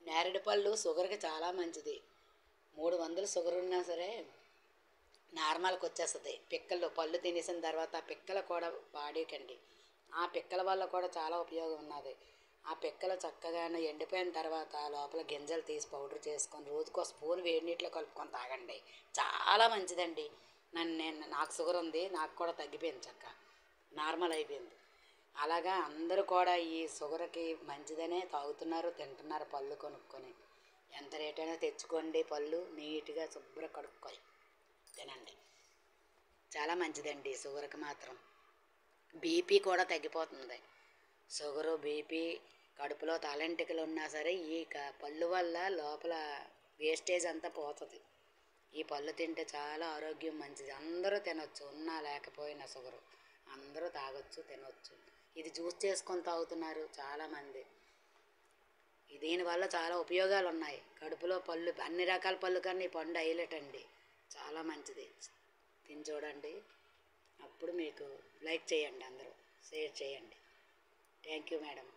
నేరేడు పళ్ళు షుగర్కి చాలా మంచిది. 300 షుగర్ ఉన్నా సరే నార్మల్కి వచ్చేస్తుంది. పిక్కలు పళ్ళు తినేసిన తర్వాత ఆ పిక్కలు కూడా బాడీకండి. ఆ పిక్కల వల్ల కూడా చాలా ఉపయోగం ఉన్నది. ఆ పిక్కలు చక్కగా ఎండిపోయిన తర్వాత లోపల గింజలు తీసి పౌడర్ చేసుకొని రోజుకో స్పూన్ వేడి నీటిలో కలుపుకొని తాగండి. చాలా మంచిదండి. నాకు షుగర్ ఉంది, నాకు కూడా తగ్గిపోయింది, నార్మల్ అయిపోయింది. అలాగా అందరూ కూడా ఈ షుగర్కి మంచిదనే తాగుతున్నారు, తింటున్నారు పళ్ళు కొనుక్కొని. ఎంత రేట్ అయినా తెచ్చుకోండి, పళ్ళు నీట్గా శుభ్ర కడుక్కొని తినండి. చాలా మంచిదండి షుగర్కి మాత్రం. బీపీ కూడా తగ్గిపోతుంది. షుగరు, బీపీ, కడుపులో తలంటికలు ఉన్నా సరే ఈ పళ్ళు వల్ల లోపల వేస్టేజ్ అంతా పోతుంది. ఈ పళ్ళు తింటే చాలా ఆరోగ్యం మంచిది. అందరూ తినొచ్చు, ఉన్నా లేకపోయినా షుగరు అందరూ తాగొచ్చు, తినొచ్చు. ఇది జ్యూస్ చేసుకొని తాగుతున్నారు చాలామంది. దీనివల్ల చాలా ఉపయోగాలు ఉన్నాయి. కడుపులో పళ్ళు, అన్ని రకాల పళ్ళు కన్నా ఈ పండు హైలైట్ అండి. చాలా మంచిది. తిని చూడండి. అప్పుడు మీకు లైక్ చేయండి, అందరూ షేర్ చేయండి. Thank you madam.